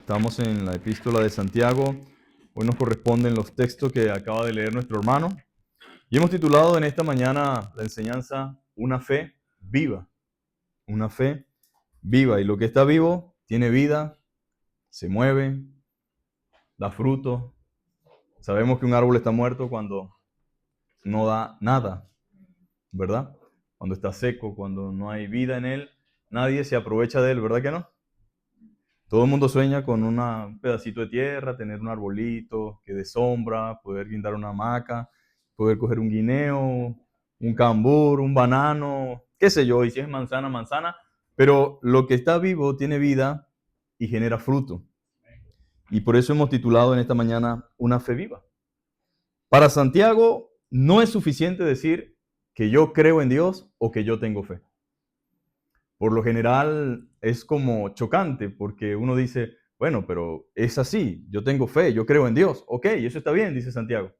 Estamos en la epístola de Santiago. Hoy nos corresponden los textos que acaba de leer nuestro hermano. Y hemos titulado en esta mañana la enseñanza Una fe viva. Una fe viva. Y lo que está vivo tiene vida, se mueve, da fruto. Sabemos que un árbol está muerto cuando no da nada, ¿verdad? Cuando está seco, cuando no hay vida en él, nadie se aprovecha de él, ¿verdad que no? Todo el mundo sueña con un pedacito de tierra, tener un arbolito que dé sombra, poder guindar una hamaca, poder coger un guineo, un cambur, un banano, qué sé yo, y si es manzana, manzana. Pero lo que está vivo tiene vida y genera fruto. Y por eso hemos titulado en esta mañana Una fe viva. Para Santiago no es suficiente decir que yo creo en Dios o que yo tengo fe. Por lo general es como chocante porque uno dice, bueno, pero es así, yo tengo fe, yo creo en Dios. Ok, eso está bien, dice Santiago.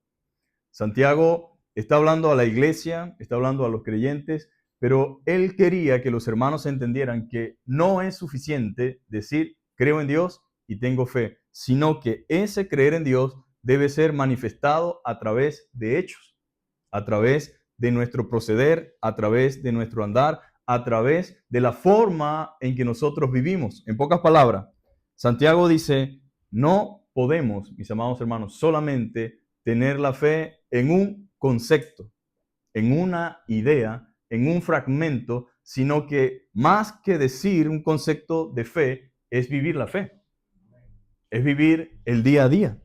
Santiago está hablando a la iglesia, está hablando a los creyentes, pero él quería que los hermanos entendieran que no es suficiente decir creo en Dios y tengo fe, sino que ese creer en Dios debe ser manifestado a través de hechos, a través de nuestro proceder, a través de nuestro andar, a través de la forma en que nosotros vivimos. En pocas palabras, Santiago dice, no podemos, mis amados hermanos, solamente tener la fe en un concepto, en una idea, en un fragmento, sino que más que decir un concepto de fe, es vivir la fe, es vivir el día a día.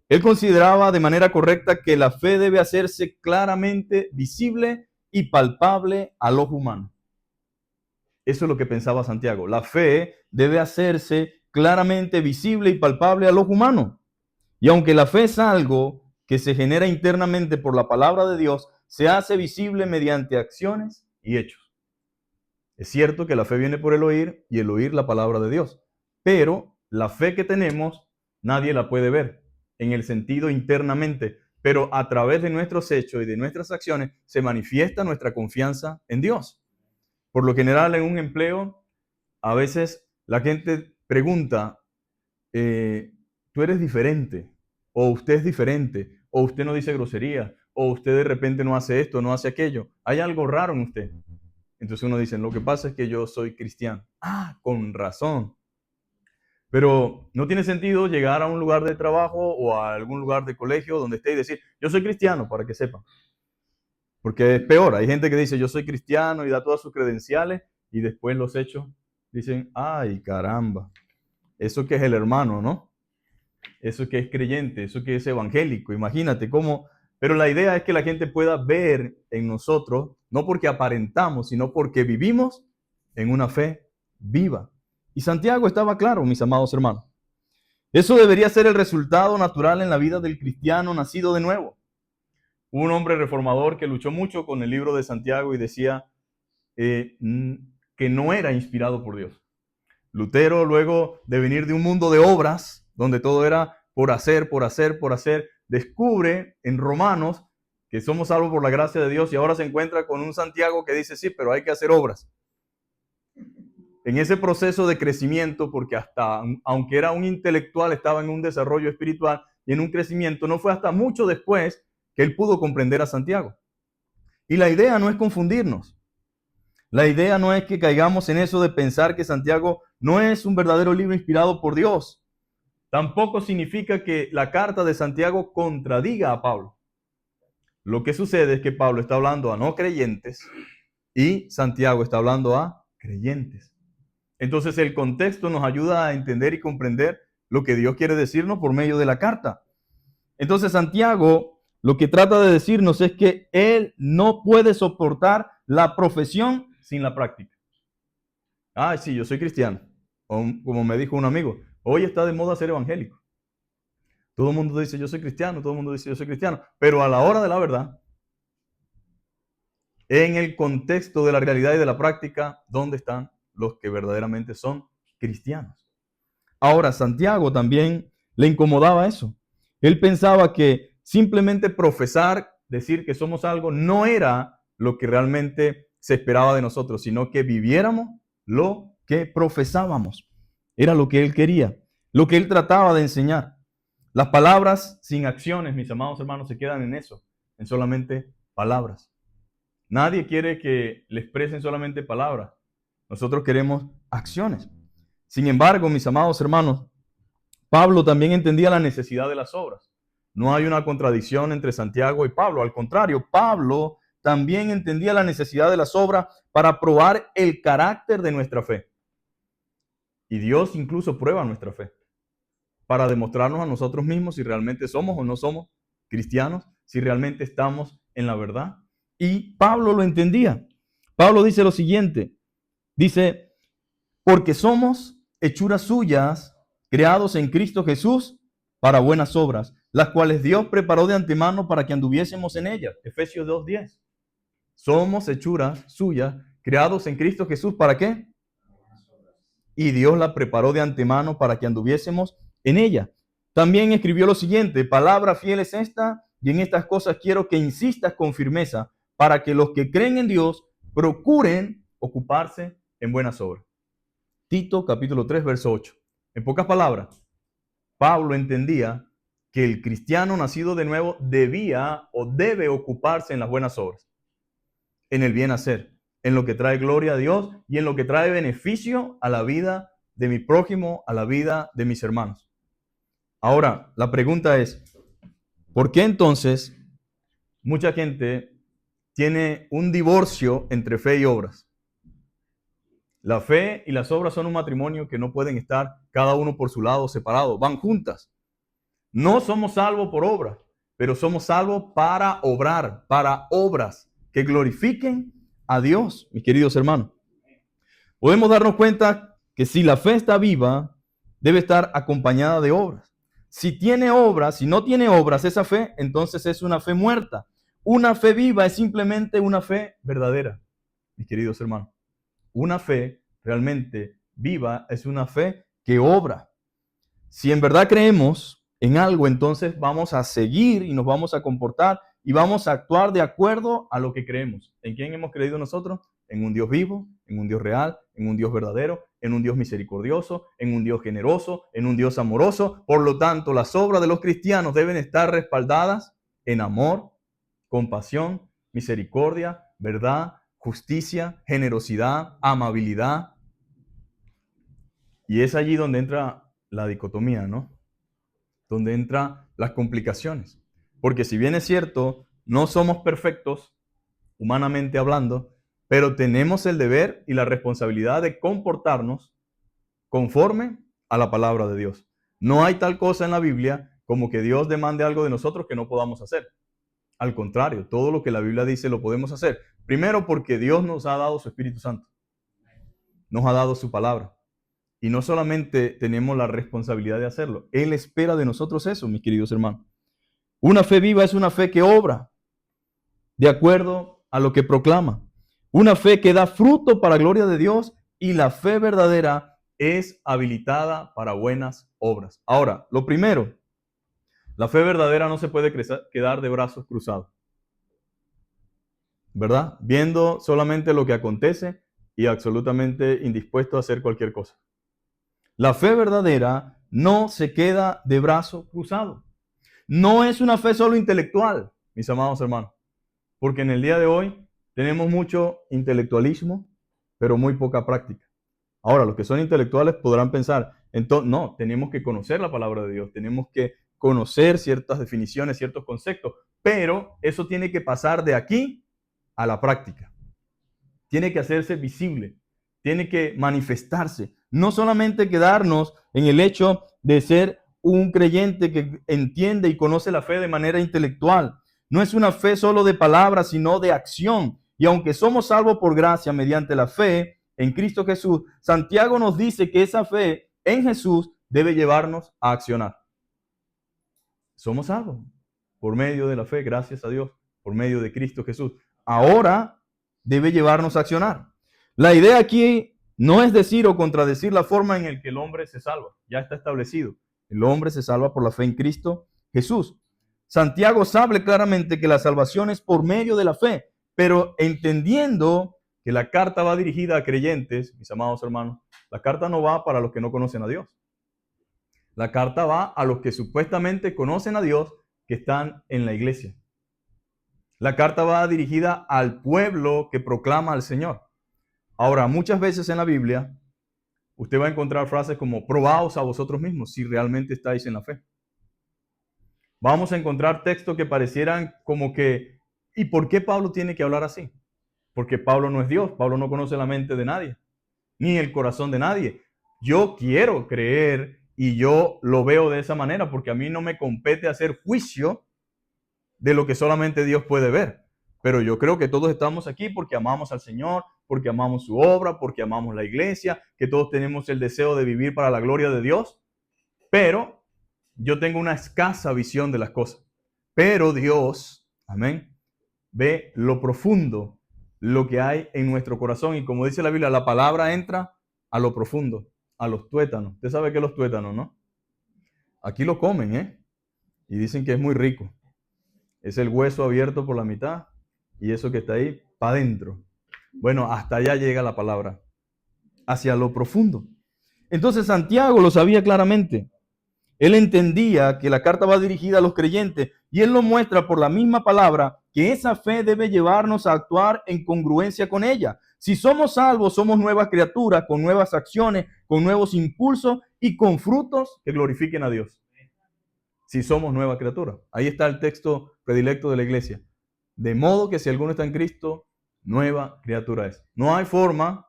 Él consideraba de manera correcta que la fe debe hacerse claramente visible y palpable al ojo humano. Eso es lo que pensaba Santiago. La fe debe hacerse claramente visible y palpable al ojo humano. Y aunque la fe es algo que se genera internamente por la palabra de Dios, se hace visible mediante acciones y hechos. Es cierto que la fe viene por el oír y el oír la palabra de Dios, pero la fe que tenemos nadie la puede ver en el sentido internamente, pero a través de nuestros hechos y de nuestras acciones se manifiesta nuestra confianza en Dios. Por lo general, en un empleo, a veces la gente pregunta, tú eres diferente, o usted es diferente, o usted no dice grosería, o usted de repente no hace esto, no hace aquello. Hay algo raro en usted. Entonces uno dice, lo que pasa es que yo soy cristiano. Ah, con razón. Pero no tiene sentido llegar a un lugar de trabajo o a algún lugar de colegio donde esté y decir, yo soy cristiano, para que sepan. Porque es peor, hay gente que dice, yo soy cristiano y da todas sus credenciales y después los hechos dicen, ay, caramba, eso que es el hermano, ¿no? Eso que es creyente, eso que es evangélico, imagínate cómo. Pero la idea es que la gente pueda ver en nosotros, no porque aparentamos, sino porque vivimos en una fe viva. Y Santiago estaba claro, mis amados hermanos. Eso debería ser el resultado natural en la vida del cristiano nacido de nuevo. Hubo un hombre reformador que luchó mucho con el libro de Santiago y decía que no era inspirado por Dios. Lutero, luego de venir de un mundo de obras, donde todo era por hacer, por hacer, por hacer, descubre en Romanos que somos salvos por la gracia de Dios y ahora se encuentra con un Santiago que dice, sí, pero hay que hacer obras. En ese proceso de crecimiento, porque hasta, aunque era un intelectual, estaba en un desarrollo espiritual y en un crecimiento, no fue hasta mucho después que él pudo comprender a Santiago. Y la idea no es confundirnos. La idea no es que caigamos en eso de pensar que Santiago no es un verdadero libro inspirado por Dios. Tampoco significa que la carta de Santiago contradiga a Pablo. Lo que sucede es que Pablo está hablando a no creyentes y Santiago está hablando a creyentes. Entonces el contexto nos ayuda a entender y comprender lo que Dios quiere decirnos por medio de la carta. Entonces Santiago lo que trata de decirnos es que él no puede soportar la profesión sin la práctica. Ah, sí, yo soy cristiano. O, como me dijo un amigo, hoy está de moda ser evangélico. Todo el mundo dice yo soy cristiano, todo el mundo dice yo soy cristiano, pero a la hora de la verdad, en el contexto de la realidad y de la práctica, ¿dónde están los que verdaderamente son cristianos? Ahora, Santiago también le incomodaba eso. Él pensaba que simplemente profesar, decir que somos algo, no era lo que realmente se esperaba de nosotros, sino que viviéramos lo que profesábamos. Era lo que él quería. lo que él trataba de enseñar. Las palabras sin acciones, mis amados hermanos, se quedan en eso, en solamente palabras. Nadie quiere que le expresen solamente palabras. Nosotros queremos acciones. Sin embargo, mis amados hermanos, Pablo también entendía la necesidad de las obras. No hay una contradicción entre Santiago y Pablo. Al contrario, Pablo también entendía la necesidad de las obras para probar el carácter de nuestra fe. Y Dios incluso prueba nuestra fe para demostrarnos a nosotros mismos si realmente somos o no somos cristianos, si realmente estamos en la verdad. Y Pablo lo entendía. Pablo dice lo siguiente, dice, porque somos hechuras suyas, creados en Cristo Jesús para buenas obras, las cuales Dios preparó de antemano para que anduviésemos en ellas. Efesios 2:10. Somos hechuras suyas, creados en Cristo Jesús, ¿para qué? Y Dios la preparó de antemano para que anduviésemos en ella. También escribió lo siguiente, palabra fiel es esta, y en estas cosas quiero que insistas con firmeza, para que los que creen en Dios procuren ocuparse en buenas obras. Tito capítulo 3, verso 8. En pocas palabras, Pablo entendía que el cristiano nacido de nuevo debía o debe ocuparse en las buenas obras, en el bien hacer, en lo que trae gloria a Dios y en lo que trae beneficio a la vida de mi prójimo, a la vida de mis hermanos. Ahora, la pregunta es, ¿por qué entonces mucha gente tiene un divorcio entre fe y obras? La fe y las obras son un matrimonio que no pueden estar cada uno por su lado separado, van juntas. No somos salvos por obras, pero somos salvos para obrar, para obras que glorifiquen a Dios, mis queridos hermanos. Podemos darnos cuenta que si la fe está viva, debe estar acompañada de obras. Si tiene obras, si no tiene obras esa fe, entonces es una fe muerta. Una fe viva es simplemente una fe verdadera, mis queridos hermanos. Una fe realmente viva es una fe que obra. Si en verdad creemos en algo, entonces vamos a seguir y nos vamos a comportar y vamos a actuar de acuerdo a lo que creemos. ¿En quién hemos creído nosotros? En un Dios vivo, en un Dios real, en un Dios verdadero, en un Dios misericordioso, en un Dios generoso, en un Dios amoroso. Por lo tanto, las obras de los cristianos deben estar respaldadas en amor, compasión, misericordia, verdad, justicia, generosidad, amabilidad. Y es allí donde entra la dicotomía, ¿no? Donde entran las complicaciones. Porque si bien es cierto, no somos perfectos, humanamente hablando, pero tenemos el deber y la responsabilidad de comportarnos conforme a la palabra de Dios. No hay tal cosa en la Biblia como que Dios demande algo de nosotros que no podamos hacer. Al contrario, todo lo que la Biblia dice lo podemos hacer. Primero porque Dios nos ha dado su Espíritu Santo. Nos ha dado su palabra. Y no solamente tenemos la responsabilidad de hacerlo, Él espera de nosotros eso, mis queridos hermanos. Una fe viva es una fe que obra de acuerdo a lo que proclama. Una fe que da fruto para gloria de Dios y la fe verdadera es habilitada para buenas obras. Ahora, lo primero, la fe verdadera no se puede quedar de brazos cruzados, ¿verdad? Viendo solamente lo que acontece y absolutamente indispuesto a hacer cualquier cosa. La fe verdadera no se queda de brazo cruzado. No es una fe solo intelectual, mis amados hermanos, porque en el día de hoy tenemos mucho intelectualismo, pero muy poca práctica. Ahora, los que son intelectuales podrán pensar, entonces, no, tenemos que conocer la palabra de Dios, tenemos que conocer ciertas definiciones, ciertos conceptos, pero eso tiene que pasar de aquí a la práctica. Tiene que hacerse visible, tiene que manifestarse. No solamente quedarnos en el hecho de ser un creyente que entiende y conoce la fe de manera intelectual. No es una fe solo de palabras, sino de acción. Y aunque somos salvos por gracia mediante la fe en Cristo Jesús, Santiago nos dice que esa fe en Jesús debe llevarnos a accionar. Somos salvos por medio de la fe, gracias a Dios, por medio de Cristo Jesús. Ahora debe llevarnos a accionar. La idea aquí no es decir o contradecir la forma en la que el hombre se salva. Ya está establecido. El hombre se salva por la fe en Cristo Jesús. Santiago sabe claramente que la salvación es por medio de la fe, pero entendiendo que la carta va dirigida a creyentes, mis amados hermanos, la carta no va para los que no conocen a Dios. La carta va a los que supuestamente conocen a Dios, que están en la iglesia. La carta va dirigida al pueblo que proclama al Señor. Ahora, muchas veces en la Biblia, usted va a encontrar frases como, probaos a vosotros mismos si realmente estáis en la fe. Vamos a encontrar textos que parecieran como que, ¿y por qué Pablo tiene que hablar así? Porque Pablo no es Dios, Pablo no conoce la mente de nadie, ni el corazón de nadie. Yo quiero creer y yo lo veo de esa manera porque a mí no me compete hacer juicio de lo que solamente Dios puede ver. Pero yo creo que todos estamos aquí porque amamos al Señor, porque amamos su obra, porque amamos la iglesia, que todos tenemos el deseo de vivir para la gloria de Dios. Pero yo tengo una escasa visión de las cosas. Pero Dios, amén, ve lo profundo, lo que hay en nuestro corazón. Y como dice la Biblia, la palabra entra a lo profundo, a los tuétanos. Usted sabe que los tuétanos, ¿no? Aquí lo comen, ¿eh? Y dicen que es muy rico. Es el hueso abierto por la mitad y eso que está ahí para adentro. Bueno, hasta allá llega la palabra, hacia lo profundo. Entonces Santiago lo sabía claramente. Él entendía que la carta va dirigida a los creyentes y él lo muestra por la misma palabra que esa fe debe llevarnos a actuar en congruencia con ella. Si somos salvos, somos nuevas criaturas con nuevas acciones, con nuevos impulsos y con frutos que glorifiquen a Dios. Si somos nueva criatura. Ahí está el texto predilecto de la iglesia. De modo que si alguno está en Cristo, nueva criatura es. No hay forma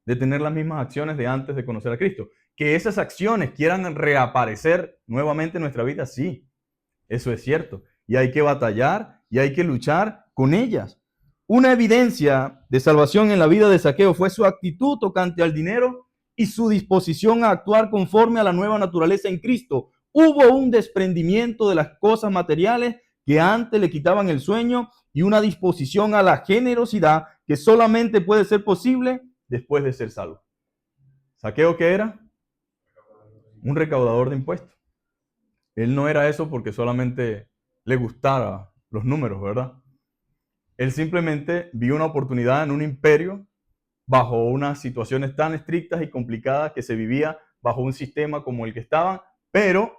de tener las mismas acciones de antes de conocer a Cristo. Que esas acciones quieran reaparecer nuevamente en nuestra vida, sí, eso es cierto. Y hay que batallar y hay que luchar con ellas. Una evidencia de salvación en la vida de Zaqueo fue su actitud tocante al dinero y su disposición a actuar conforme a la nueva naturaleza en Cristo. Hubo un desprendimiento de las cosas materiales que antes le quitaban el sueño y una disposición a la generosidad que solamente puede ser posible después de ser salvo. ¿Zaqueo qué era? Un recaudador de impuestos. Él no era eso porque solamente le gustaran los números, ¿verdad? Él simplemente vio una oportunidad en un imperio bajo unas situaciones tan estrictas y complicadas que se vivía bajo un sistema como el que estaban, pero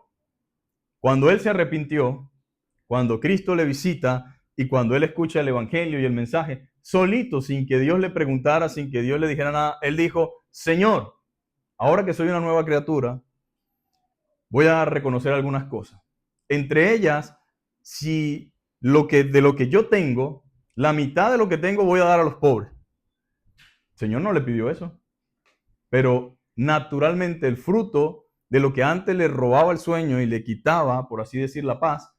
cuando él se arrepintió, cuando Cristo le visita y cuando él escucha el evangelio y el mensaje, solito, sin que Dios le preguntara, sin que Dios le dijera nada, él dijo, Señor, ahora que soy una nueva criatura, voy a reconocer algunas cosas. Entre ellas, si de lo que yo tengo, la mitad de lo que tengo voy a dar a los pobres. El Señor no le pidió eso. Pero naturalmente el fruto de lo que antes le robaba el sueño y le quitaba, por así decir, la paz,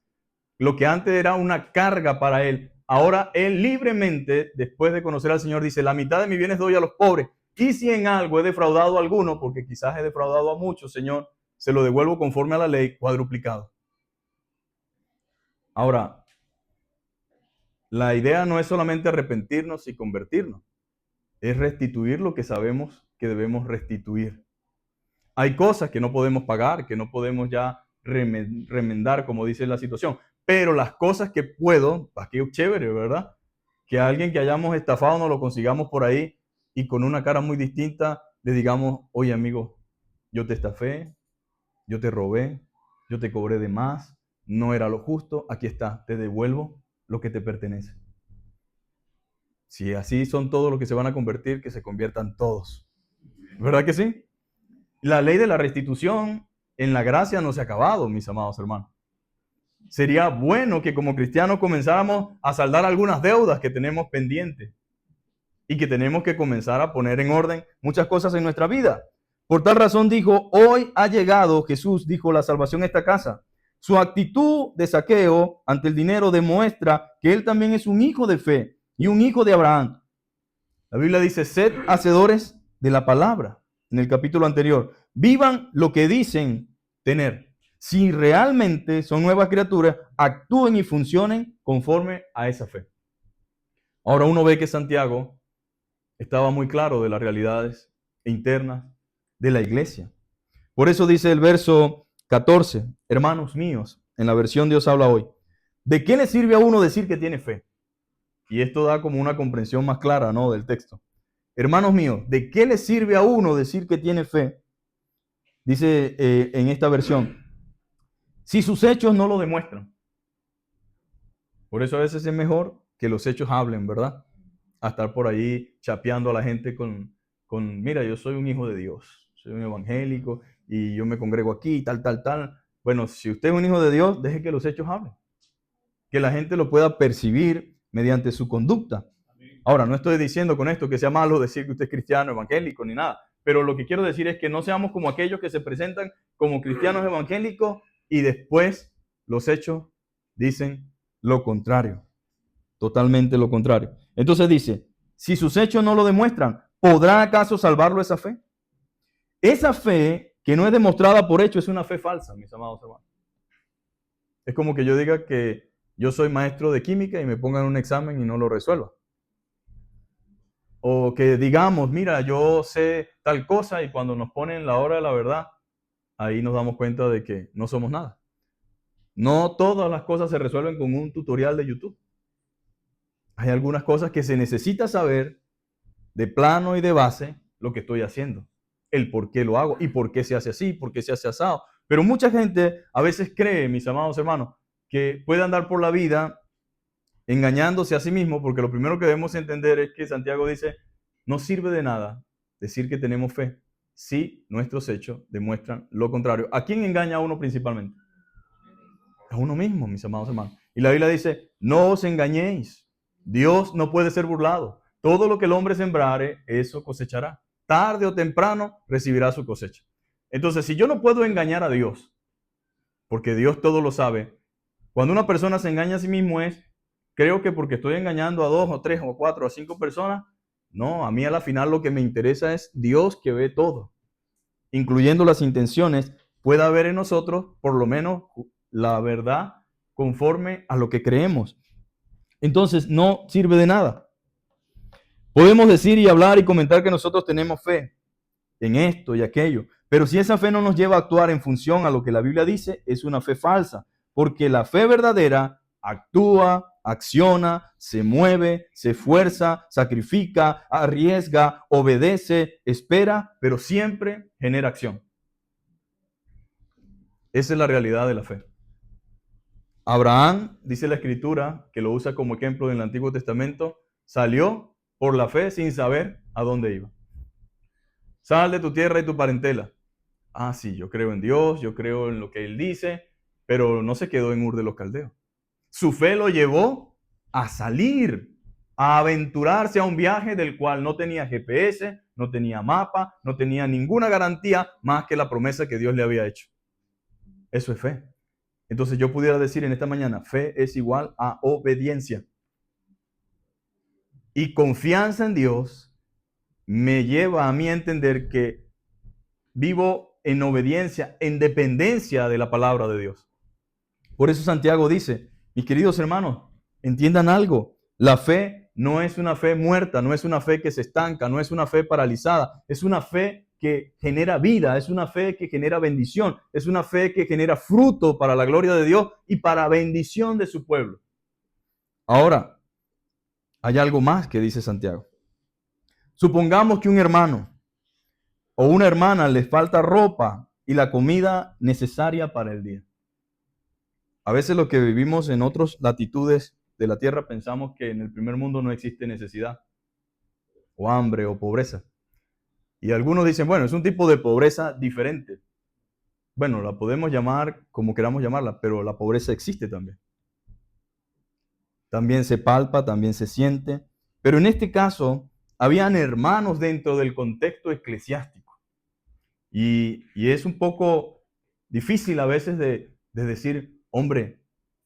lo que antes era una carga para él, ahora él libremente, después de conocer al Señor, dice, la mitad de mis bienes doy a los pobres. Y si en algo he defraudado a alguno, porque quizás he defraudado a muchos, Señor, se lo devuelvo conforme a la ley, cuadruplicado. Ahora, la idea no es solamente arrepentirnos y convertirnos, es restituir lo que sabemos que debemos restituir. Hay cosas que no podemos pagar, que no podemos ya remendar, como dice la situación, pero las cosas que puedo, aquí es chévere, ¿verdad? Que a alguien que hayamos estafado nos lo consigamos por ahí y con una cara muy distinta le digamos, oye amigo, yo te estafé, yo te robé, yo te cobré de más, no era lo justo, aquí está, te devuelvo lo que te pertenece. Si así son todos los que se van a convertir, que se conviertan todos. ¿Verdad que sí? La ley de la restitución en la gracia no se ha acabado, mis amados hermanos. Sería bueno que como cristianos comenzáramos a saldar algunas deudas que tenemos pendientes y que tenemos que comenzar a poner en orden muchas cosas en nuestra vida. Por tal razón dijo, hoy ha llegado Jesús, dijo, la salvación a esta casa. Su actitud de Zaqueo ante el dinero demuestra que él también es un hijo de fe y un hijo de Abraham. La Biblia dice, sed hacedores de la palabra. En el capítulo anterior, vivan lo que dicen tener. Si realmente son nuevas criaturas, actúen y funcionen conforme a esa fe. Ahora uno ve que Santiago estaba muy claro de las realidades internas de la iglesia. Por eso dice el verso 14, hermanos míos, en la versión Dios habla hoy, ¿de qué le sirve a uno decir que tiene fe? Y esto da como una comprensión más clara, ¿no?, del texto. Hermanos míos, ¿de qué le sirve a uno decir que tiene fe Dice en esta versión, si sus hechos no lo demuestran. Por eso a veces es mejor que los hechos hablen, ¿verdad? A estar por ahí chapeando a la gente mira, yo soy un hijo de Dios, soy un evangélico y yo me congrego aquí, tal. Bueno, si usted es un hijo de Dios, deje que los hechos hablen. Que la gente lo pueda percibir mediante su conducta. Ahora, no estoy diciendo con esto que sea malo decir que usted es cristiano, evangélico, ni nada. Pero lo que quiero decir es que no seamos como aquellos que se presentan como cristianos evangélicos y después los hechos dicen lo contrario. Totalmente lo contrario. Entonces dice, si sus hechos no lo demuestran, ¿podrá acaso salvarlo esa fe? Esa fe que no es demostrada por hecho es una fe falsa, mis amados hermanos. Es como que yo diga que yo soy maestro de química y me pongan un examen y no lo resuelva. O que digamos, mira, yo sé tal cosa y cuando nos ponen la hora de la verdad, ahí nos damos cuenta de que no somos nada. No todas las cosas se resuelven con un tutorial de YouTube. Hay algunas cosas que se necesita saber de plano y de base lo que estoy haciendo, el por qué lo hago y por qué se hace así, por qué se hace asado. Pero mucha gente a veces cree, mis amados hermanos, que puede andar por la vida engañándose a sí mismo, porque lo primero que debemos entender es que Santiago dice, no sirve de nada decir que tenemos fe si nuestros hechos demuestran lo contrario. ¿A quién engaña a uno principalmente? A uno mismo, mis amados hermanos. Y la Biblia dice, no os engañéis, Dios no puede ser burlado. Todo lo que el hombre sembrare, eso cosechará. Tarde o temprano recibirá su cosecha. Entonces, si yo no puedo engañar a Dios, porque Dios todo lo sabe, cuando una persona se engaña a sí mismo creo que porque estoy engañando a 2 o 3 o 4 o 5 personas, no, a mí a la final lo que me interesa es Dios que ve todo, incluyendo las intenciones, pueda haber en nosotros por lo menos la verdad conforme a lo que creemos. Entonces no sirve de nada. Podemos decir y hablar y comentar que nosotros tenemos fe en esto y aquello, pero si esa fe no nos lleva a actuar en función a lo que la Biblia dice, es una fe falsa, porque la fe verdadera actúa, acciona, se mueve, se esfuerza, sacrifica, arriesga, obedece, espera, pero siempre genera acción. Esa es la realidad de la fe. Abraham, dice la Escritura, que lo usa como ejemplo en el Antiguo Testamento, salió por la fe sin saber a dónde iba. Sal de tu tierra y tu parentela. Ah, sí, yo creo en Dios, yo creo en lo que Él dice, pero no se quedó en Ur de los Caldeos. Su fe lo llevó a salir, a aventurarse a un viaje del cual no tenía GPS, no tenía mapa, no tenía ninguna garantía más que la promesa que Dios le había hecho. Eso es fe. Entonces yo pudiera decir en esta mañana, fe es igual a obediencia. Y confianza en Dios me lleva a mí a entender que vivo en obediencia, en dependencia de la palabra de Dios. Por eso Santiago dice, mis queridos hermanos, entiendan algo, la fe no es una fe muerta, no es una fe que se estanca, no es una fe paralizada, es una fe que genera vida, es una fe que genera bendición, es una fe que genera fruto para la gloria de Dios y para bendición de su pueblo. Ahora, hay algo más que dice Santiago. Supongamos que un hermano o una hermana les falta ropa y la comida necesaria para el día. A veces los que vivimos en otras latitudes de la tierra pensamos que en el primer mundo no existe necesidad, o hambre, o pobreza. Y algunos dicen, bueno, es un tipo de pobreza diferente. Bueno, la podemos llamar como queramos llamarla, pero la pobreza existe también. También se palpa, también se siente. Pero en este caso, habían hermanos dentro del contexto eclesiástico. Y es un poco difícil a veces de decir, hombre,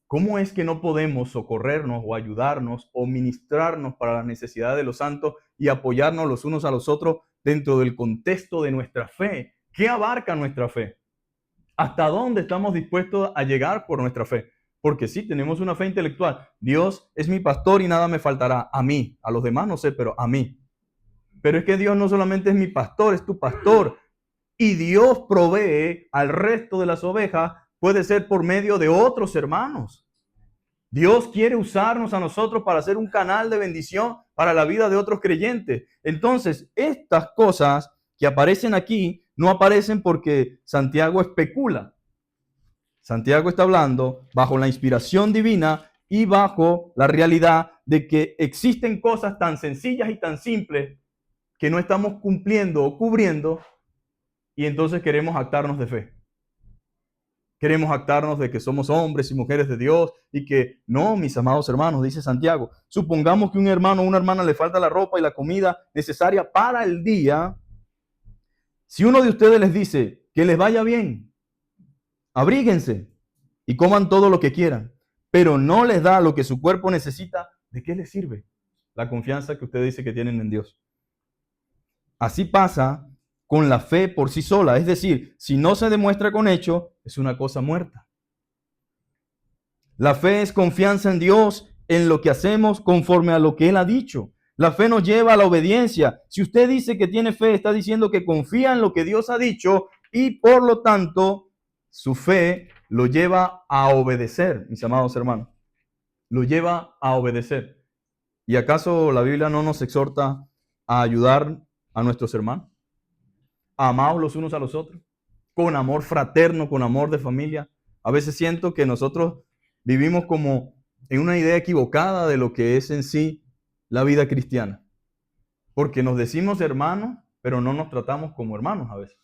¿cómo es que no podemos socorrernos o ayudarnos o ministrarnos para las necesidades de los santos y apoyarnos los unos a los otros dentro del contexto de nuestra fe? ¿Qué abarca nuestra fe? ¿Hasta dónde estamos dispuestos a llegar por nuestra fe? Porque sí, tenemos una fe intelectual. Dios es mi pastor y nada me faltará. A mí, a los demás no sé, pero a mí. Pero es que Dios no solamente es mi pastor, es tu pastor. Y Dios provee al resto de las ovejas, puede ser por medio de otros hermanos. Dios quiere usarnos a nosotros para ser un canal de bendición para la vida de otros creyentes. Entonces, estas cosas que aparecen aquí no aparecen porque Santiago especula. Santiago está hablando bajo la inspiración divina y bajo la realidad de que existen cosas tan sencillas y tan simples que no estamos cumpliendo o cubriendo, y entonces queremos jactarnos de fe. Queremos jactarnos de que somos hombres y mujeres de Dios y que no, mis amados hermanos, dice Santiago, supongamos que un hermano o una hermana le falta la ropa y la comida necesaria para el día. Si uno de ustedes les dice que les vaya bien, abríguense y coman todo lo que quieran, pero no les da lo que su cuerpo necesita, ¿de qué les sirve la confianza que ustedes dicen que tienen en Dios? Así pasa con la fe por sí sola, es decir, si no se demuestra con hecho, es una cosa muerta. La fe es confianza en Dios, en lo que hacemos conforme a lo que Él ha dicho. La fe nos lleva a la obediencia. Si usted dice que tiene fe, está diciendo que confía en lo que Dios ha dicho y por lo tanto su fe lo lleva a obedecer, mis amados hermanos. Lo lleva a obedecer. ¿Y acaso la Biblia no nos exhorta a ayudar a nuestros hermanos? Amaos los unos a los otros, con amor fraterno, con amor de familia. A veces siento que nosotros vivimos como en una idea equivocada de lo que es en sí la vida cristiana. Porque nos decimos hermanos, pero no nos tratamos como hermanos a veces.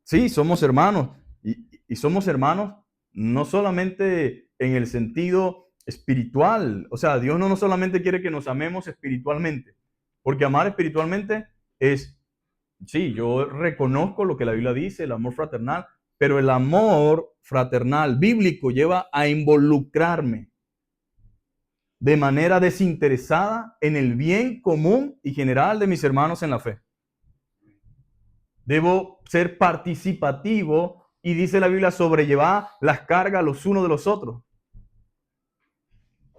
Sí, somos hermanos. Y somos hermanos no solamente en el sentido espiritual. O sea, Dios no solamente quiere que nos amemos espiritualmente. Porque amar espiritualmente es, sí, yo reconozco lo que la Biblia dice, el amor fraternal, pero el amor fraternal bíblico lleva a involucrarme de manera desinteresada en el bien común y general de mis hermanos en la fe. Debo ser participativo y dice la Biblia sobrellevar las cargas los unos de los otros.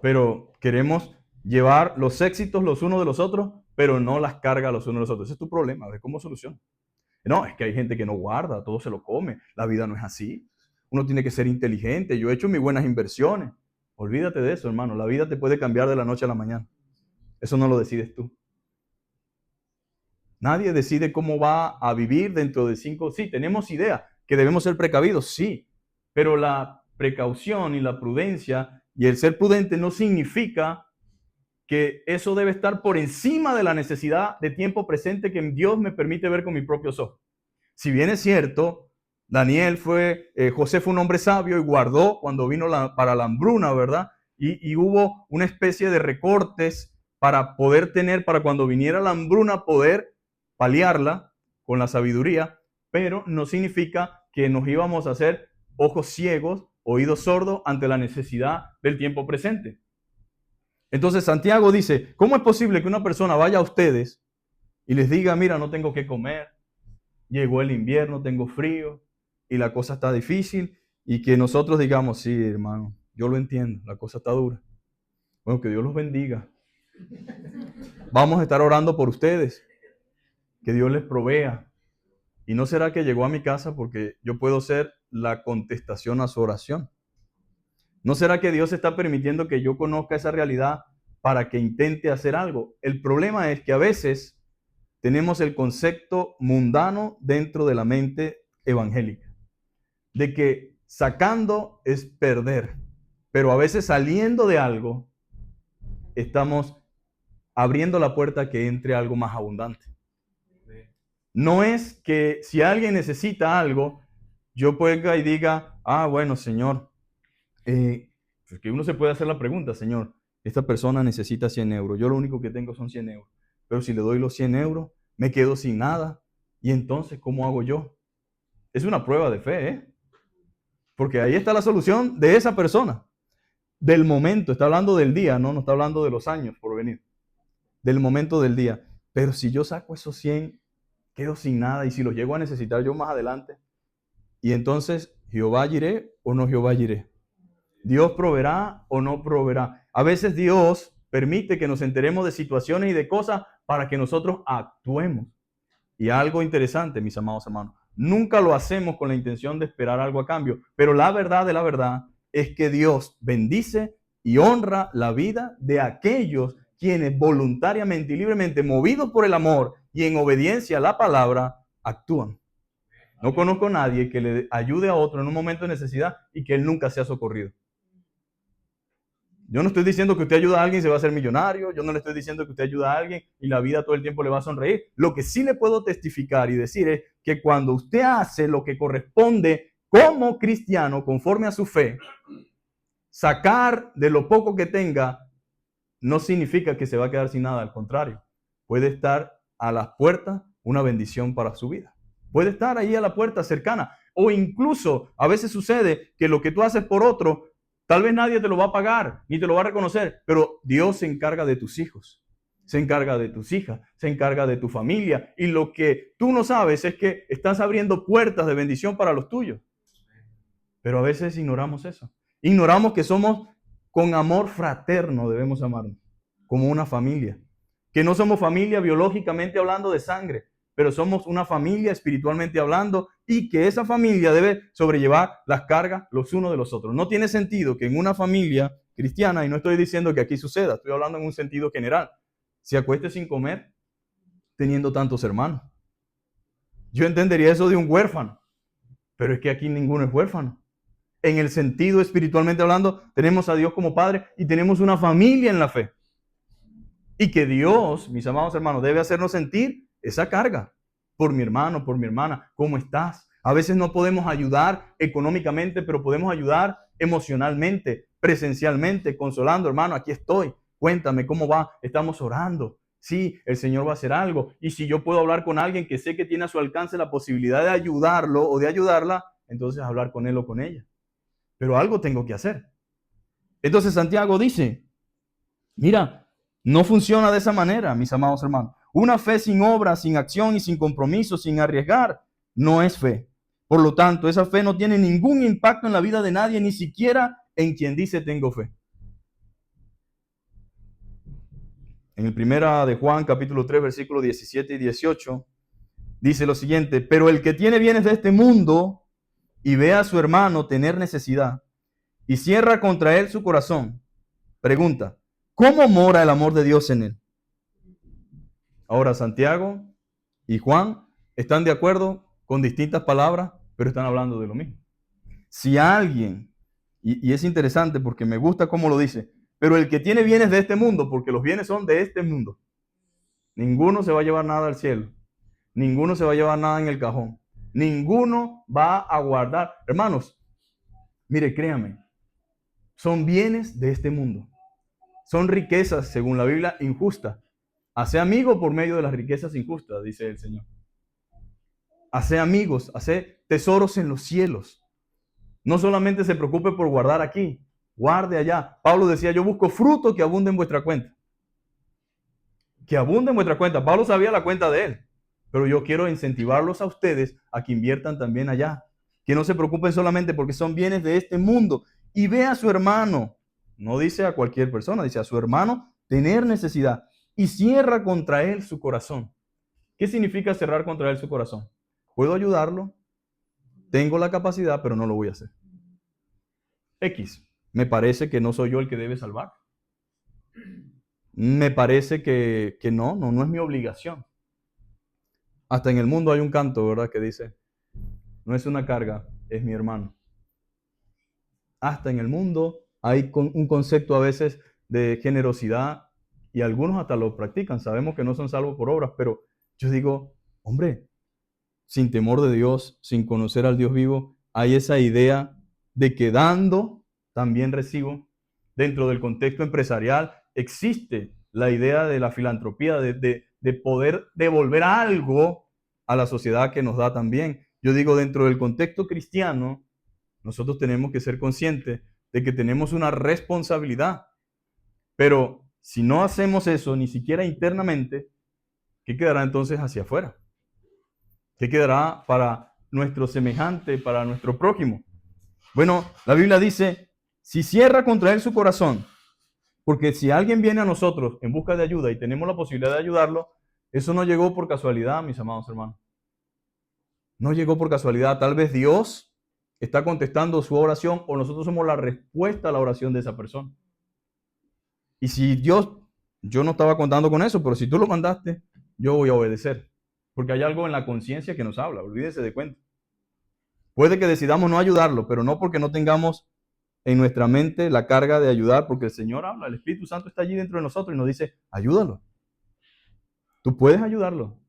Pero queremos llevar los éxitos los unos de los otros, pero no las cargas los unos de los otros. Ese es tu problema, a ver cómo soluciona. No, es que hay gente que no guarda, todo se lo come. La vida no es así. Uno tiene que ser inteligente. Yo he hecho mis buenas inversiones. Olvídate de eso, hermano. La vida te puede cambiar de la noche a la mañana. Eso no lo decides tú. Nadie decide cómo va a vivir dentro de 5. Sí, tenemos idea que debemos ser precavidos, sí. Pero la precaución y la prudencia y el ser prudente no significa que eso debe estar por encima de la necesidad de tiempo presente que Dios me permite ver con mis propios ojos. Si bien es cierto, José fue un hombre sabio y guardó cuando vino para la hambruna, ¿verdad? Y hubo una especie de recortes para poder tener, para cuando viniera la hambruna, poder paliarla con la sabiduría, pero no significa que nos íbamos a hacer ojos ciegos, oídos sordos ante la necesidad del tiempo presente. Entonces Santiago dice, ¿cómo es posible que una persona vaya a ustedes y les diga, mira, no tengo que comer, llegó el invierno, tengo frío y la cosa está difícil, y que nosotros digamos, sí, hermano, yo lo entiendo, la cosa está dura. Bueno, que Dios los bendiga. Vamos a estar orando por ustedes, que Dios les provea. ¿Y no será que llegó a mi casa porque yo puedo ser la contestación a su oración? ¿No será que Dios está permitiendo que yo conozca esa realidad para que intente hacer algo? El problema es que a veces tenemos el concepto mundano dentro de la mente evangélica, de que sacando es perder, pero a veces saliendo de algo estamos abriendo la puerta a que entre algo más abundante. No es que si alguien necesita algo, yo pueda y diga, bueno, Señor, que uno se puede hacer la pregunta, Señor, esta persona necesita 100 euros, yo lo único que tengo son 100 euros, pero si le doy los 100 euros, me quedo sin nada, y entonces, ¿cómo hago yo? Es una prueba de fe, porque ahí está la solución de esa persona, del momento, está hablando del día, no está hablando de los años por venir, del momento del día. Pero si yo saco esos 100, quedo sin nada, y si los llego a necesitar yo más adelante, y entonces, ¿Jehová Jireh o no Jehová Jireh? ¿Dios proveerá o no proveerá? A veces Dios permite que nos enteremos de situaciones y de cosas para que nosotros actuemos. Y algo interesante, mis amados hermanos, nunca lo hacemos con la intención de esperar algo a cambio, pero la verdad de la verdad es que Dios bendice y honra la vida de aquellos quienes voluntariamente y libremente, movidos por el amor y en obediencia a la palabra actúan. No conozco a nadie que le ayude a otro en un momento de necesidad y que él nunca sea socorrido. Yo no estoy diciendo que usted ayuda a alguien y se va a hacer millonario. Yo no le estoy diciendo que usted ayuda a alguien y la vida todo el tiempo le va a sonreír. Lo que sí le puedo testificar y decir es que cuando usted hace lo que corresponde como cristiano, conforme a su fe, sacar de lo poco que tenga no significa que se va a quedar sin nada. Al contrario, puede estar a las puertas una bendición para su vida. Puede estar ahí a la puerta cercana. O incluso a veces sucede que lo que tú haces por otro, tal vez nadie te lo va a pagar, ni te lo va a reconocer, pero Dios se encarga de tus hijos, se encarga de tus hijas, se encarga de tu familia. Y lo que tú no sabes es que estás abriendo puertas de bendición para los tuyos. Pero a veces ignoramos eso. Ignoramos que somos con amor fraterno, debemos amarnos, como una familia. Que no somos familia biológicamente hablando de sangre, pero somos una familia espiritualmente hablando y que esa familia debe sobrellevar las cargas los unos de los otros. No tiene sentido que en una familia cristiana, y no estoy diciendo que aquí suceda, estoy hablando en un sentido general, se acueste sin comer teniendo tantos hermanos. Yo entendería eso de un huérfano, pero es que aquí ninguno es huérfano. En el sentido espiritualmente hablando, tenemos a Dios como Padre y tenemos una familia en la fe. Y que Dios, mis amados hermanos, debe hacernos sentir esa carga por mi hermano, por mi hermana. ¿Cómo estás? A veces no podemos ayudar económicamente, pero podemos ayudar emocionalmente, presencialmente, consolando. Hermano, aquí estoy. Cuéntame cómo va. Estamos orando. Sí, el Señor va a hacer algo. Y si yo puedo hablar con alguien que sé que tiene a su alcance la posibilidad de ayudarlo o de ayudarla, entonces hablar con él o con ella. Pero algo tengo que hacer. Entonces Santiago dice, mira, no funciona de esa manera, mis amados hermanos. Una fe sin obra, sin acción y sin compromiso, sin arriesgar, no es fe. Por lo tanto, esa fe no tiene ningún impacto en la vida de nadie, ni siquiera en quien dice tengo fe. En el primera de Juan, capítulo 3, versículos 17 y 18, dice lo siguiente, pero el que tiene bienes de este mundo y ve a su hermano tener necesidad y cierra contra él su corazón, pregunta, ¿cómo mora el amor de Dios en él? Ahora, Santiago y Juan están de acuerdo con distintas palabras, pero están hablando de lo mismo. Si alguien, y es interesante porque me gusta cómo lo dice, pero el que tiene bienes de este mundo, porque los bienes son de este mundo, ninguno se va a llevar nada al cielo, ninguno se va a llevar nada en el cajón, ninguno va a guardar. Hermanos, mire, créame, son bienes de este mundo. Son riquezas, según la Biblia, injustas. Hace amigo por medio de las riquezas injustas, dice el Señor. Hace amigos, hace tesoros en los cielos. No solamente se preocupe por guardar aquí, guarde allá. Pablo decía, yo busco fruto que abunde en vuestra cuenta. Que abunde en vuestra cuenta. Pablo sabía la cuenta de él, pero yo quiero incentivarlos a ustedes a que inviertan también allá. Que no se preocupen solamente porque son bienes de este mundo. Y ve a su hermano, no dice a cualquier persona, dice a su hermano tener necesidad y cierra contra él su corazón. ¿Qué significa cerrar contra él su corazón? Puedo ayudarlo, tengo la capacidad, pero no lo voy a hacer. Me parece que no soy yo el que debe salvar. Me parece que no es mi obligación. Hasta en el mundo hay un canto, ¿verdad? Que dice, no es una carga, es mi hermano. Hasta en el mundo hay un concepto a veces de generosidad y algunos hasta lo practican. Sabemos que no son salvos por obras, pero yo digo, hombre, sin temor de Dios, sin conocer al Dios vivo, hay esa idea de que dando también recibo. Dentro del contexto empresarial existe la idea de la filantropía, de poder devolver algo a la sociedad que nos da también. Yo digo, dentro del contexto cristiano, nosotros tenemos que ser conscientes de que tenemos una responsabilidad. Pero si no hacemos eso, ni siquiera internamente, ¿qué quedará entonces hacia afuera? ¿Qué quedará para nuestro semejante, para nuestro prójimo? Bueno, la Biblia dice, si cierra contra él su corazón, porque si alguien viene a nosotros en busca de ayuda y tenemos la posibilidad de ayudarlo, eso no llegó por casualidad, mis amados hermanos. No llegó por casualidad. Tal vez Dios está contestando su oración o nosotros somos la respuesta a la oración de esa persona. Y si Dios, yo no estaba contando con eso, pero si tú lo mandaste, yo voy a obedecer. Porque hay algo en la conciencia que nos habla, olvídese de cuenta. Puede que decidamos no ayudarlo, pero no porque no tengamos en nuestra mente la carga de ayudar, porque el Señor habla, el Espíritu Santo está allí dentro de nosotros y nos dice, ayúdalo. Tú puedes ayudarlo,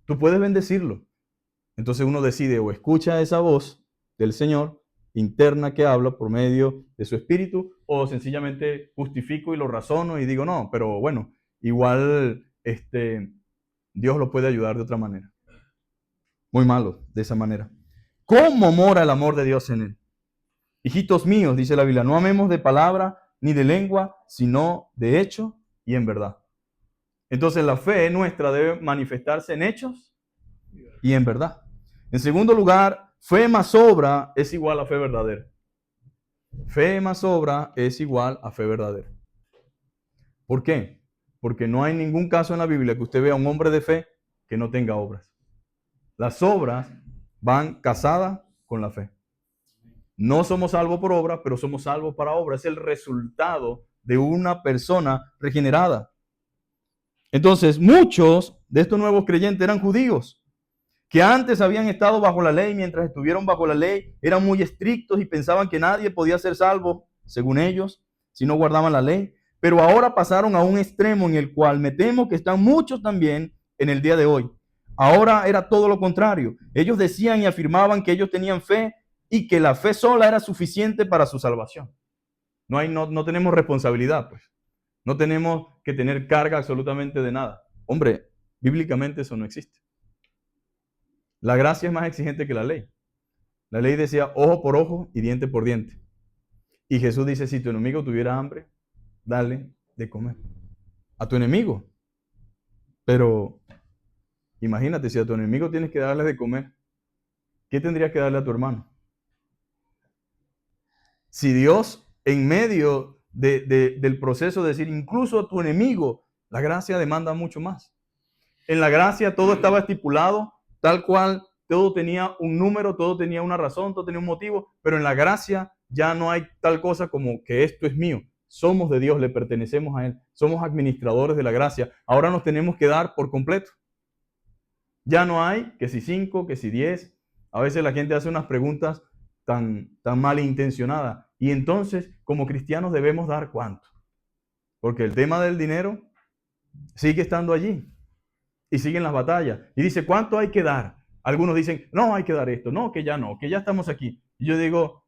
tú puedes bendecirlo. Entonces uno decide o escucha esa voz del Señor interna que habla por medio de su Espíritu, o sencillamente justifico y lo razono y digo, no, pero bueno, igual Dios lo puede ayudar de otra manera. Muy malo de esa manera. ¿Cómo mora el amor de Dios en él? Hijitos míos, dice la Biblia, no amemos de palabra ni de lengua, sino de hecho y en verdad. Entonces la fe nuestra debe manifestarse en hechos y en verdad. En segundo lugar, fe más obra es igual a fe verdadera. Fe más obra es igual a fe verdadera. ¿Por qué? Porque no hay ningún caso en la Biblia que usted vea a un hombre de fe que no tenga obras. Las obras van casadas con la fe. No somos salvos por obra, pero somos salvos para obra. Es el resultado de una persona regenerada. Entonces, muchos de estos nuevos creyentes eran judíos, que antes habían estado bajo la ley. Mientras estuvieron bajo la ley, eran muy estrictos y pensaban que nadie podía ser salvo, según ellos, si no guardaban la ley. Pero ahora pasaron a un extremo en el cual me temo que están muchos también en el día de hoy. Ahora era todo lo contrario. Ellos decían y afirmaban que ellos tenían fe y que la fe sola era suficiente para su salvación. No tenemos responsabilidad, pues. No tenemos que tener carga absolutamente de nada. Hombre, bíblicamente eso no existe. La gracia es más exigente que la ley. La ley decía ojo por ojo y diente por diente. Y Jesús dice, si tu enemigo tuviera hambre, dale de comer. A tu enemigo. Pero imagínate, si a tu enemigo tienes que darle de comer, ¿qué tendrías que darle a tu hermano? Si Dios, en medio del proceso de decir, incluso a tu enemigo, la gracia demanda mucho más. En la gracia todo estaba estipulado, tal cual, todo tenía un número, todo tenía una razón, todo tenía un motivo, pero en la gracia ya no hay tal cosa como que esto es mío. Somos de Dios, le pertenecemos a Él, somos administradores de la gracia. Ahora nos tenemos que dar por completo. Ya no hay que si 5, que si 10. A veces la gente hace unas preguntas tan malintencionadas. Y entonces, como cristianos, debemos dar ¿cuánto? Porque el tema del dinero sigue estando allí. Y siguen las batallas. Y dice, ¿cuánto hay que dar? Algunos dicen, no, hay que dar esto. No, que ya estamos aquí. Y yo digo,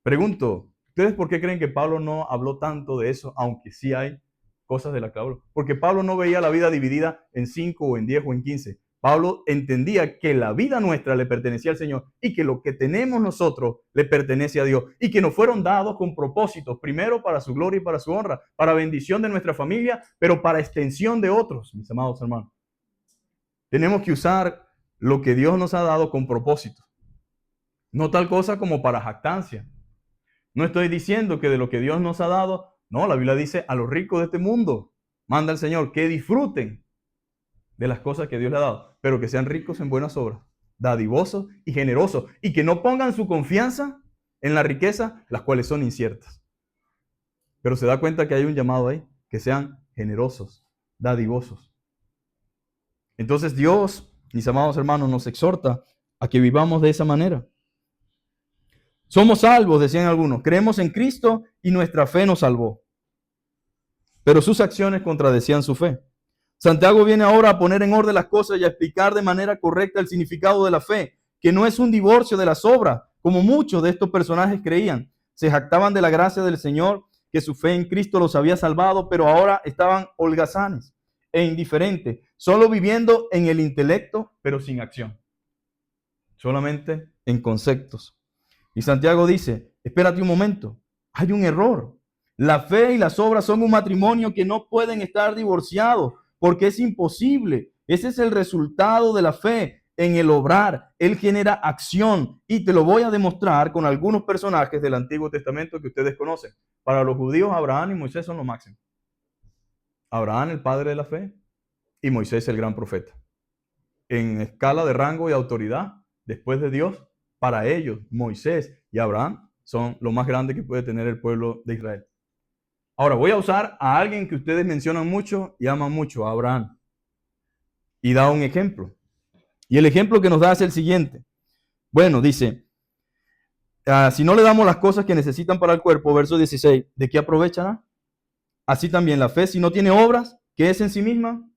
pregunto, ¿ustedes por qué creen que Pablo no habló tanto de eso, aunque sí hay cosas de la que habló? Porque Pablo no veía la vida dividida en 5 o en 10 o en 15. Pablo entendía que la vida nuestra le pertenecía al Señor y que lo que tenemos nosotros le pertenece a Dios y que nos fueron dados con propósitos, primero para su gloria y para su honra, para bendición de nuestra familia, pero para extensión de otros, mis amados hermanos. Tenemos que usar lo que Dios nos ha dado con propósito. No tal cosa como para jactancia. No estoy diciendo que de lo que Dios nos ha dado, no, la Biblia dice a los ricos de este mundo, manda el Señor que disfruten de las cosas que Dios le ha dado, pero que sean ricos en buenas obras, dadivosos y generosos, y que no pongan su confianza en la riqueza, las cuales son inciertas. Pero se da cuenta que hay un llamado ahí, que sean generosos, dadivosos. Entonces Dios, mis amados hermanos, nos exhorta a que vivamos de esa manera. Somos salvos, decían algunos. Creemos en Cristo y nuestra fe nos salvó. Pero sus acciones contradecían su fe. Santiago viene ahora a poner en orden las cosas y a explicar de manera correcta el significado de la fe, que no es un divorcio de las obras, como muchos de estos personajes creían. Se jactaban de la gracia del Señor, que su fe en Cristo los había salvado, pero ahora estaban holgazanes e indiferentes, solo viviendo en el intelecto, pero sin acción. Solamente en conceptos. Y Santiago dice, espérate un momento, hay un error. La fe y las obras son un matrimonio que no pueden estar divorciados, porque es imposible. Ese es el resultado de la fe en el obrar. Él genera acción y te lo voy a demostrar con algunos personajes del Antiguo Testamento que ustedes conocen. Para los judíos, Abraham y Moisés son lo máximo. Abraham, el padre de la fe, y Moisés, el gran profeta. En escala de rango y autoridad, después de Dios, para ellos, Moisés y Abraham son lo más grande que puede tener el pueblo de Israel. Ahora voy a usar a alguien que ustedes mencionan mucho y aman mucho, a Abraham. y da un ejemplo. Y el ejemplo que nos da es el siguiente. Bueno, dice, si no le damos las cosas que necesitan para el cuerpo, verso 16, ¿de qué aprovechará? Así también la fe, si no tiene obras, ¿qué es en sí misma?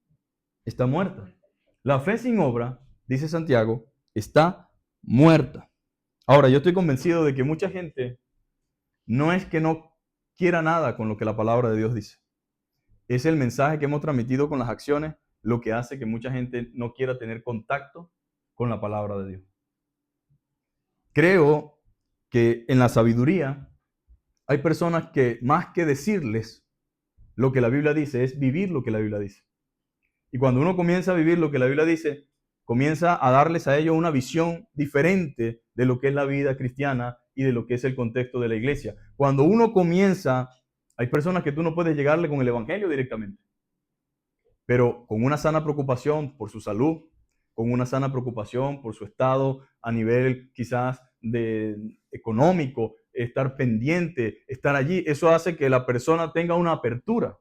Está muerta. La fe sin obra, dice Santiago, está muerta. Ahora, yo estoy convencido de que mucha gente no es que no quiera nada con lo que la palabra de Dios dice. Es el mensaje que hemos transmitido con las acciones lo que hace que mucha gente no quiera tener contacto con la palabra de Dios. Creo que en la sabiduría hay personas que más que decirles lo que la Biblia dice, es vivir lo que la Biblia dice. Y cuando uno comienza a vivir lo que la Biblia dice, comienza a darles a ellos una visión diferente de lo que es la vida cristiana y de lo que es el contexto de la iglesia. Cuando uno comienza, hay personas que tú no puedes llegarle con el evangelio directamente, pero con una sana preocupación por su salud, con una sana preocupación por su estado a nivel quizás económico, estar pendiente, estar allí, eso hace que la persona tenga una apertura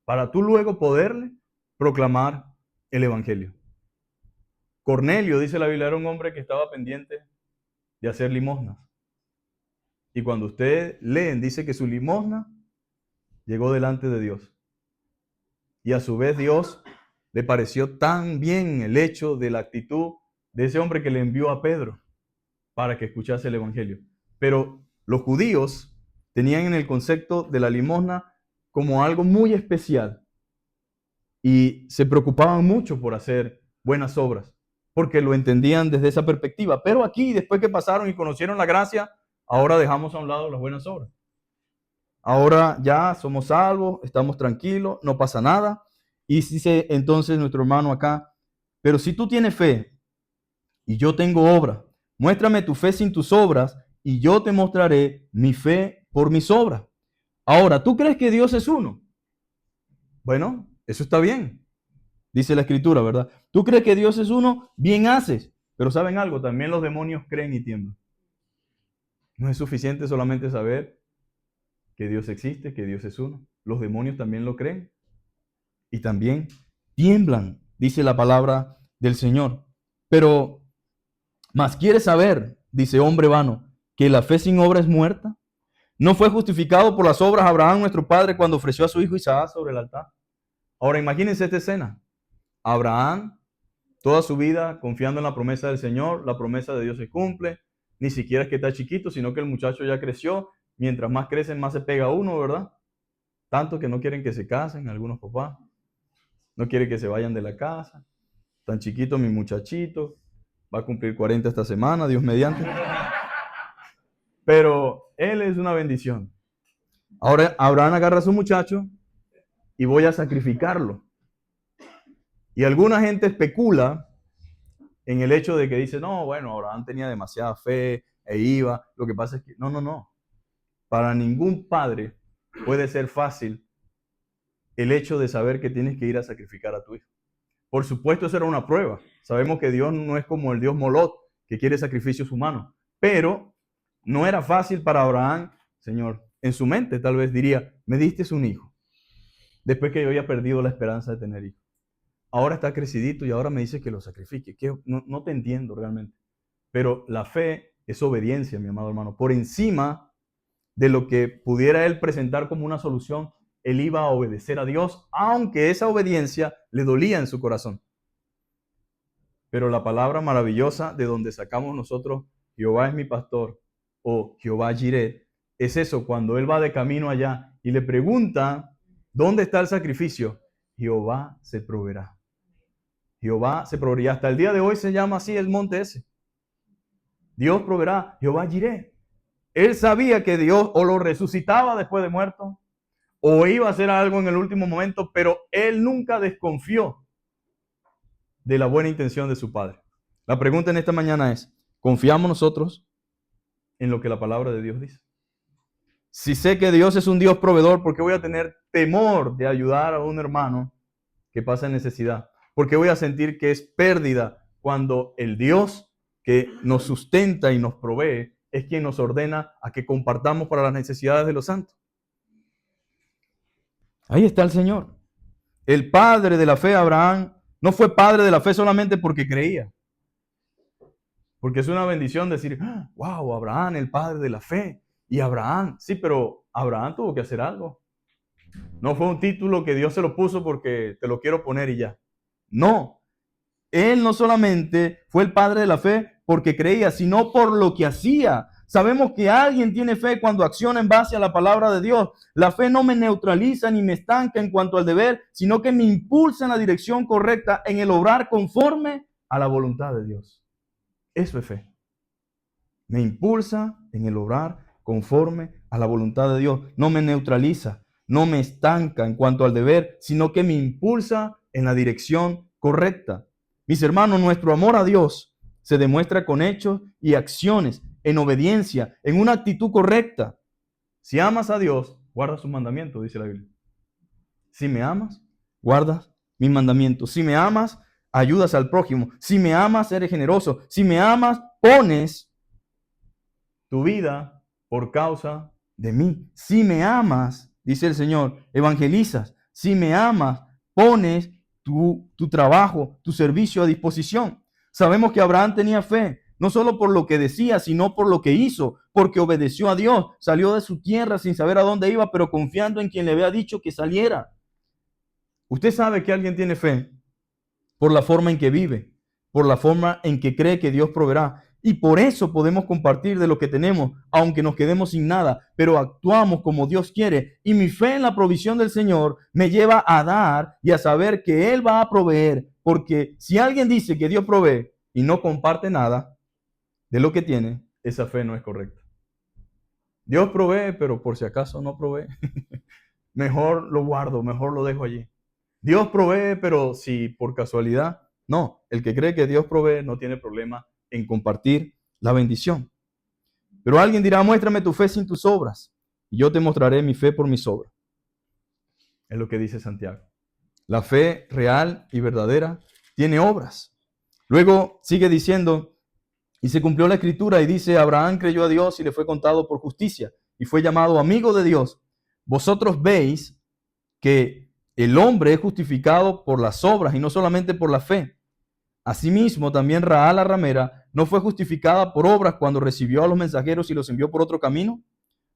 para tú luego poderle proclamar el evangelio. Cornelio, dice la Biblia, era un hombre que estaba pendiente de hacer limosnas. Y cuando ustedes leen, dice que su limosna llegó delante de Dios. Y a su vez Dios le pareció tan bien el hecho de la actitud de ese hombre que le envió a Pedro para que escuchase el evangelio. Pero los judíos tenían en el concepto de la limosna como algo muy especial. Y se preocupaban mucho por hacer buenas obras, porque lo entendían desde esa perspectiva. Pero aquí, después que pasaron y conocieron la gracia, ahora dejamos a un lado las buenas obras. Ahora ya somos salvos, estamos tranquilos, no pasa nada. Y dice entonces nuestro hermano acá, pero si tú tienes fe y yo tengo obra, muéstrame tu fe sin tus obras y yo te mostraré mi fe por mis obras. Ahora, ¿tú crees que Dios es uno? Bueno, eso está bien, dice la escritura, ¿verdad? ¿Tú crees que Dios es uno? Bien haces. Pero ¿saben algo? También los demonios creen y tiemblan. No es suficiente solamente saber que Dios existe, que Dios es uno. Los demonios también lo creen y también tiemblan, dice la palabra del Señor. Pero, ¿más quieres saber, dice hombre vano, que la fe sin obra es muerta? ¿No fue justificado por las obras Abraham, nuestro padre, cuando ofreció a su hijo Isaac sobre el altar? Ahora imagínense esta escena. Abraham, toda su vida confiando en la promesa del Señor, la promesa de Dios se cumple, ni siquiera es que está chiquito, sino que el muchacho ya creció, mientras más crecen, más se pega uno, ¿verdad? Tanto que no quieren que se casen algunos papás, no quieren que se vayan de la casa, tan chiquito mi muchachito, va a cumplir 40 esta semana, Dios mediante. Pero él es una bendición. Ahora Abraham agarra a su muchacho y voy a sacrificarlo. Y alguna gente especula en el hecho de que dice, no, bueno, Abraham tenía demasiada fe e iba. Lo que pasa es que, no. Para ningún padre puede ser fácil el hecho de saber que tienes que ir a sacrificar a tu hijo. Por supuesto, eso era una prueba. Sabemos que Dios no es como el Dios Molot, que quiere sacrificios humanos. Pero no era fácil para Abraham, Señor. En su mente tal vez diría, me diste un hijo. Después que yo había perdido la esperanza de tener hijos. Ahora está crecidito y ahora me dice que lo sacrifique. Que no te entiendo realmente. Pero la fe es obediencia, mi amado hermano. Por encima de lo que pudiera él presentar como una solución, él iba a obedecer a Dios, aunque esa obediencia le dolía en su corazón. Pero la palabra maravillosa de donde sacamos nosotros, Jehová es mi pastor, o Jehová Jireh, es eso, cuando él va de camino allá y le pregunta, ¿dónde está el sacrificio? Jehová se proveerá. Jehová se proveerá. Hasta el día de hoy se llama así el monte ese. Dios proveerá, Jehová Jireh. Él sabía que Dios o lo resucitaba después de muerto, o iba a hacer algo en el último momento, pero él nunca desconfió de la buena intención de su Padre. La pregunta en esta mañana es, ¿confiamos nosotros en lo que la palabra de Dios dice? Si sé que Dios es un Dios proveedor, ¿por qué voy a tener temor de ayudar a un hermano que pasa necesidad? ¿Por qué voy a sentir que es pérdida cuando el Dios que nos sustenta y nos provee es quien nos ordena a que compartamos para las necesidades de los santos? Ahí está el Señor. El padre de la fe, Abraham, No fue padre de la fe solamente porque creía. Porque es una bendición decir, wow, Abraham, el padre de la fe. Y Abraham, sí, pero Abraham tuvo que hacer algo. No fue un título que Dios se lo puso porque te lo quiero poner y ya. No, él no solamente fue el padre de la fe porque creía, sino por lo que hacía. Sabemos que alguien tiene fe cuando acciona en base a la palabra de Dios. La fe no me neutraliza ni me estanca en cuanto al deber, sino que me impulsa en la dirección correcta, en el obrar conforme a la voluntad de Dios. Eso es fe. Me impulsa en el obrar conforme a la voluntad de Dios. No me neutraliza, no me estanca en cuanto al deber, sino que me impulsa en la dirección correcta. Mis hermanos, nuestro amor a Dios se demuestra con hechos y acciones, en obediencia, en una actitud correcta. Si amas a Dios, guarda sus mandamientos, dice la Biblia. Si me amas, guardas mis mandamientos. Si me amas, ayudas al prójimo. Si me amas, eres generoso. Si me amas, pones tu vida por causa de mí. Si me amas, dice el Señor, evangelizas. Si me amas, pones tu trabajo, tu servicio a disposición. Sabemos que Abraham tenía fe, no solo por lo que decía, sino por lo que hizo, porque obedeció a Dios, salió de su tierra sin saber a dónde iba, pero confiando en quien le había dicho que saliera. Usted sabe que alguien tiene fe por la forma en que vive, por la forma en que cree que Dios proveerá. Y por eso podemos compartir de lo que tenemos, aunque nos quedemos sin nada, pero actuamos como Dios quiere. Y mi fe en la provisión del Señor me lleva a dar y a saber que Él va a proveer. Porque si alguien dice que Dios provee y no comparte nada de lo que tiene, esa fe no es correcta. Dios provee, pero por si acaso no provee, mejor lo guardo, mejor lo dejo allí. Dios provee, pero si por casualidad, no. El que cree que Dios provee no tiene problema en compartir la bendición. Pero alguien dirá, muéstrame tu fe sin tus obras, y yo te mostraré mi fe por mis obras. Es lo que dice Santiago. La fe real y verdadera tiene obras. Luego sigue diciendo, y se cumplió la escritura y dice, Abraham creyó a Dios y le fue contado por justicia, y fue llamado amigo de Dios. Vosotros veis que el hombre es justificado por las obras y no solamente por la fe. Asimismo, también Rahab la ramera no fue justificada por obras cuando recibió a los mensajeros y los envió por otro camino,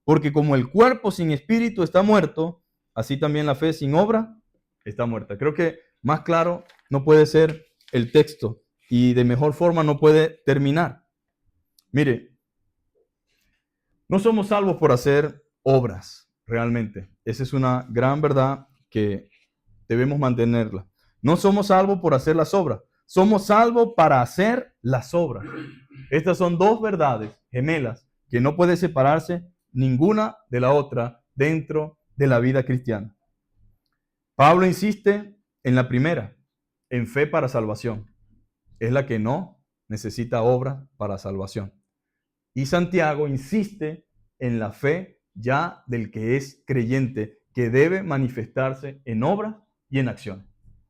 porque como el cuerpo sin espíritu está muerto, así también la fe sin obra está muerta. Creo que más claro no puede ser el texto y de mejor forma no puede terminar. Mire, no somos salvos por hacer obras, realmente. Esa es una gran verdad que debemos mantenerla. No somos salvos por hacer las obras. Somos salvos para hacer las obras. Estas son dos verdades gemelas que no puede separarse ninguna de la otra dentro de la vida cristiana. Pablo insiste en la primera, en fe para salvación. Es la que no necesita obra para salvación. Y Santiago insiste en la fe ya del que es creyente, que debe manifestarse en obras y en acciones.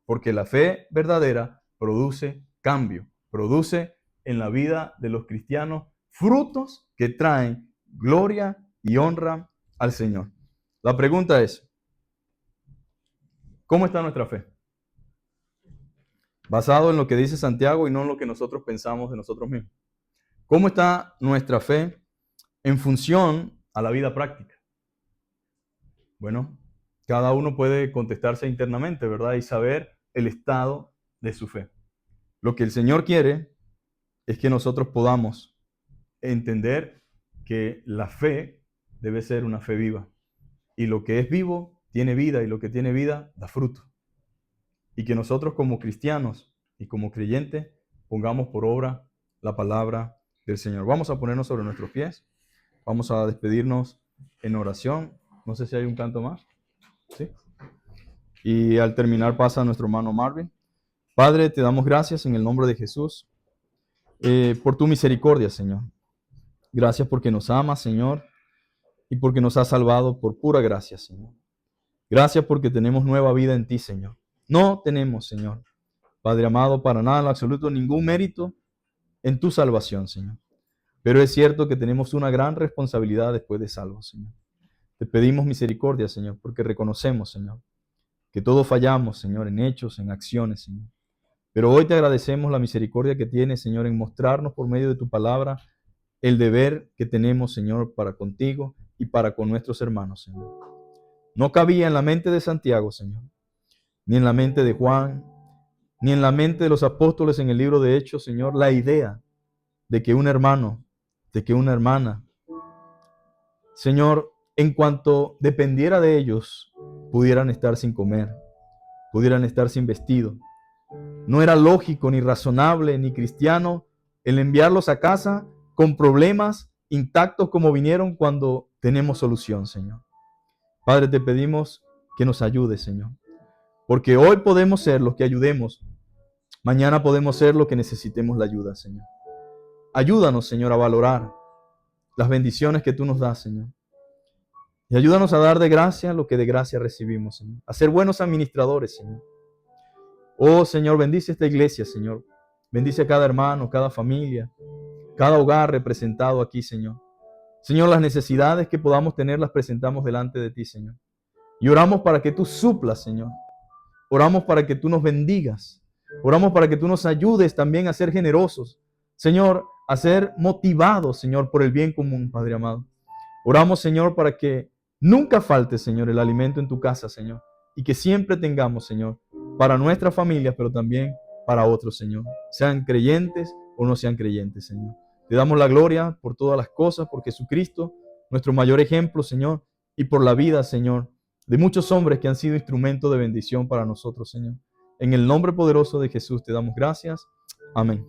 Porque la fe verdadera produce cambio, produce en la vida de los cristianos frutos que traen gloria y honra al Señor. La pregunta es, ¿cómo está nuestra fe? Basado en lo que dice Santiago y no en lo que nosotros pensamos de nosotros mismos. ¿Cómo está nuestra fe en función a la vida práctica? Bueno, cada uno puede contestarse internamente, ¿verdad? Y saber el estado de su fe. Lo que el Señor quiere es que nosotros podamos entender que la fe debe ser una fe viva. Y lo que es vivo tiene vida y lo que tiene vida da fruto. Y que nosotros como cristianos y como creyentes pongamos por obra la palabra del Señor. Vamos a ponernos sobre nuestros pies. Vamos a despedirnos en oración. No sé si hay un canto más. ¿Sí? Y al terminar pasa a nuestro hermano Marvin. Padre, te damos gracias en el nombre de Jesús por tu misericordia, Señor. Gracias porque nos amas, Señor, y porque nos has salvado por pura gracia, Señor. Gracias porque tenemos nueva vida en ti, Señor. No tenemos, Señor, Padre amado, para nada en lo absoluto ningún mérito en tu salvación, Señor. Pero es cierto que tenemos una gran responsabilidad después de salvo, Señor. Te pedimos misericordia, Señor, porque reconocemos, Señor, que todos fallamos, Señor, en hechos, en acciones, Señor. Pero hoy te agradecemos la misericordia que tienes, Señor, en mostrarnos por medio de tu palabra el deber que tenemos, Señor, para contigo y para con nuestros hermanos, Señor. No cabía en la mente de Santiago, Señor, ni en la mente de Juan, ni en la mente de los apóstoles en el libro de Hechos, Señor, la idea de que un hermano, de que una hermana, Señor, en cuanto dependiera de ellos, pudieran estar sin comer, pudieran estar sin vestido. No era lógico, ni razonable, ni cristiano el enviarlos a casa con problemas intactos como vinieron cuando tenemos solución, Señor. Padre, te pedimos que nos ayudes, Señor, porque hoy podemos ser los que ayudemos, mañana podemos ser los que necesitemos la ayuda, Señor. Ayúdanos, Señor, a valorar las bendiciones que tú nos das, Señor. Y ayúdanos a dar de gracia lo que de gracia recibimos, Señor. A ser buenos administradores, Señor. Oh, Señor, bendice esta iglesia, Señor. Bendice a cada hermano, cada familia, cada hogar representado aquí, Señor. Señor, las necesidades que podamos tener las presentamos delante de ti, Señor. Y oramos para que tú suplas, Señor. Oramos para que tú nos bendigas. Oramos para que tú nos ayudes también a ser generosos. Señor, a ser motivados, Señor, por el bien común, Padre amado. Oramos, Señor, para que nunca falte, Señor, el alimento en tu casa, Señor. Y que siempre tengamos, Señor, para nuestras familias, pero también para otros, Señor. Sean creyentes o no sean creyentes, Señor. Te damos la gloria por todas las cosas, por Jesucristo, nuestro mayor ejemplo, Señor, y por la vida, Señor, de muchos hombres que han sido instrumento de bendición para nosotros, Señor. En el nombre poderoso de Jesús te damos gracias. Amén.